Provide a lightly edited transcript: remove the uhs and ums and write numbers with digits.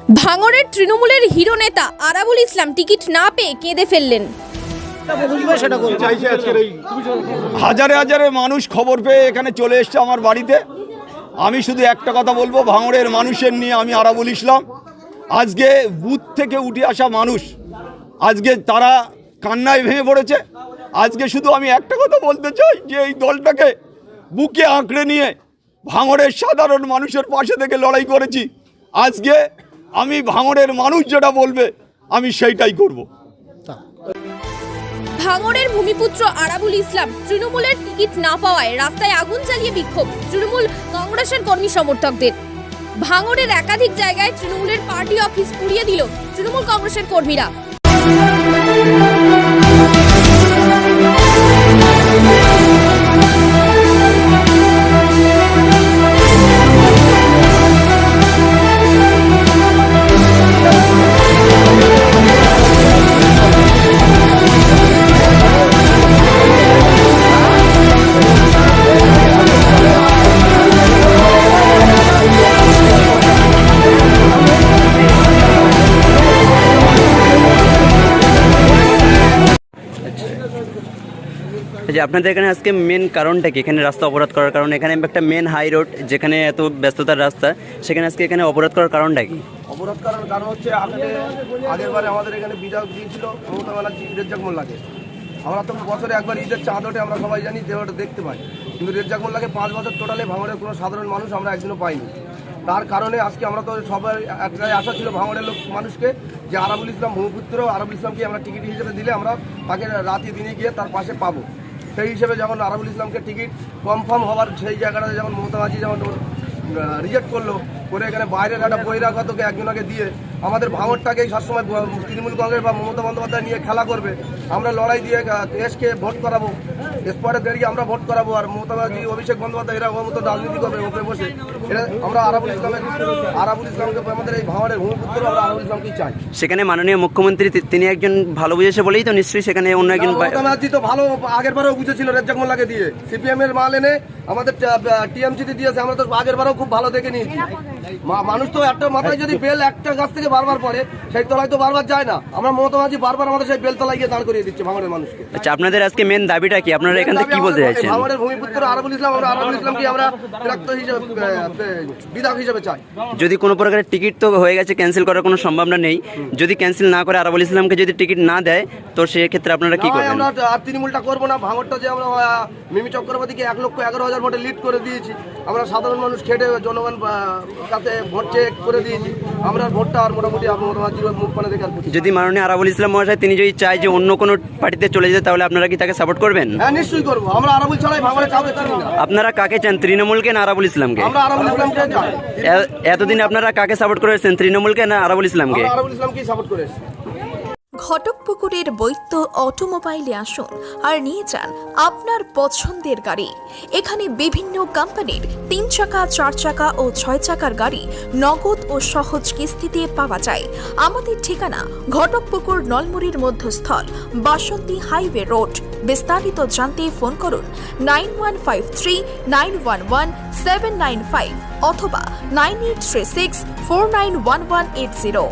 ভাঙড়ের তৃণমূলের হিরো নেতা আরাবুল ইসলাম টিকিট না পেয়ে কেঁদে ফেললেন। হাজারে হাজারে মানুষ খবর পেয়ে এখানে চলে এসছে আমার বাড়িতে। আমি শুধু একটা কথা বলবো, ভাঙড়ের মানুষের নিয়ে আমি আরাবুল ইসলাম। আজকে বুথ থেকে উঠে আসা মানুষ আজকে তারা কান্নায় ভেঙে পড়েছে। আজকে শুধু আমি একটা কথা বলতে চাই যে এই দলটাকে বুকে আঁকড়ে নিয়ে ভাঙড়ের সাধারণ মানুষের পাশে থেকে লড়াই করেছি। আজকে আমি ভাঙড়ের মানুষ যেটা বলবে আমি সেইটাই করব। ভাঙড়ের ভূমিপুত্র আরাবুল ইসলাম তৃণমূলের টিকিট না পাওয়ায় রাস্তায় আগুন জ্বালিয়ে বিক্ষোভ তৃণমূল কংগ্রেসের কর্মী সমর্থকদের। ভাঙড়ের একাধিক জায়গায় তৃণমূলের পার্টি অফিস পুড়িয়ে দিল তৃণমূল কংগ্রেসের কর্মীরা। যে আপনাদের এখানে আজকে মেন কারণটা কি? এখানে রাস্তা অবরোধ করার কারণ, এখানে একটা মেন হাই রোড যেখানে এত ব্যস্ততার রাস্তা, সেখানে আজকে এখানে অবরোধ করার কারণটা কি? অবরোধ করার কারণ হচ্ছে আগেরবারে আমাদের এখানে বিধায়ক দিয়েছিল মমতা ব্যানার্জি রেজ্জাক মোল্লাকে। আমরা তো বছরে একবার ঈদের চাঁদ ওঠে, আমরা সবাই জানি দেহটা দেখতে পাই, কিন্তু রেজ্জাক মোল্লাকে 5 বছর টোটালে ভাঙড়ের কোনো সাধারণ মানুষ আমরা একদিনও পাইনি। তার কারণে আজকে আমরা তো সবাই একটাই আশা ছিল ভাঙড়ের মানুষকে যে আরাবুল ইসলাম ভূমিপুত্র, আরাবুল ইসলামকে আমরা টিকিট হিসেবে দিলে আমরা তাকে রাতে দিনে গিয়ে তার পাশে পাবো। সেই হিসেবে যখন আরাবুল ইসলামকে টিকিট কনফার্ম হওয়ার সেই জায়গাটাতে যখন মমতা ব্যানার্জি যখন রিজেক্ট করলো করে এখানে বাইরের একটা বহিরাগতকে একজনকে দিয়ে আমাদের ভাঙড়টাকেই সবসময় তৃণমূল কংগ্রেস বা মমতা বন্দ্যোপাধ্যায় নিয়ে খেলা করবে। আমরা লড়াই দিয়ে দেশকে ভোট করাবো, এরপরে দাঁড়িয়ে আমরা ভোট করাবো, আর মমতা ব্যানার্জি অভিষেক বন্দ্যোপাধ্যায় এরা মতো রাজনীতি করবে উপরে বসে। এটা আমরা আরাবুল ইসলামকে আমাদের এই ভাঙড়ের ভূমিপুত্র আমরা আরাবুল ইসলামকেই চাই। সেখানে মাননীয় মুখ্যমন্ত্রী তিনি একজন ভালো বুঝেছে বলেই তো নিশ্চয়ই সেখানে অন্য একজন। মমতা ব্যানার্জি তো ভালো আগের বারেও বুঝেছিল রেজ্জাক মোল্লাকে দিয়ে, সিপিএম এর মাল এনে আমাদের টিএমসিতে দিয়েছে। আমরা তো আগের বারেও খুব ভালো দেখে নিয়েছি। মানুষ তো একটা মাথায় যদি বেল একটা গাছ থেকে বারবার পড়ে সেই তলায় তো বারবার যায় না। আমরা মমতা ব্যানার্জি বারবার আমাদের সেই বেল তলায় গিয়ে দাঁড় করিয়ে দিচ্ছে ভাঙড়ের মানুষকে। আচ্ছা, আপনাদের আজকে মেন দাবিটা কি? আপনারা এখান থেকে কি বলতে চাইছেন? ভাঙড়ের ভূমিপুত্র আরাবুল ইসলাম, আমরা আরাবুল ইসলামকে আমরা বিধায়ক হিসেবে চাই। যদি কোনো প্রকারের টিকিট তো হয়ে গেছে, ক্যান্সেল করার কোনো সম্ভাবনা নেই। যদি ক্যান্সেল না করে আরাবুল ইসলামকে যদি টিকিট না দেয় তো সেক্ষেত্রে আপনারা কি করবেন? আমরা আর তৃণমূলটা করবো না। ভাঙড়টা যে আমরা মিমি চক্রবর্তীকে 1,11,000 ভোটে লিড করে দিয়েছি, আমরা সাধারণ মানুষ খেটে জনগণ কাছে ভোট চেক করে দিয়েছি। আমরা ভোটটা আর মোটামুটি মুখ পানে দেখে। যদি মাননীয় আরাবুল ইসলাম মহাশয় তিনি যদি চায় যে অন্য কোনো পার্টিতে চলে যেতে, তাহলে আপনারা কি তাকে সাপোর্ট করবেন? হ্যাঁ, নিশ্চয়ই করবো। আমরা আরাবুল ছাড়াই ভাঙড়ে কাউকে চিনি না। আপনারা কাকে চান, তৃণমূলকে না আরাবুল ইসলামকে? আমরা আরাবুল ইসলামকে চাই। এতদিন আপনারা কাকে সাপোর্ট করেছেন, তৃণমূলকে না আরাবুল ইসলামকে? আমরা আরাবুল ইসলামকেই সাপোর্ট করেছি। ঘটকপুকুরের বৈদ্য অটোমোবাইলে আসুন আর নিয়ে যান আপনার পছন্দের গাড়ি। এখানে বিভিন্ন কোম্পানির 3 চাকা, 4 চাকা ও 6 চাকার গাড়ি নগদ ও সহজ কিস্তিতে পাওয়া যায়। আমাদের ঠিকানা ঘটকপুকুর নলমুড়ির মধ্যস্থল, বাসন্তী হাইওয়ে রোড। বিস্তারিত জানতে ফোন করুন 9153911795 অথবা 9836491180।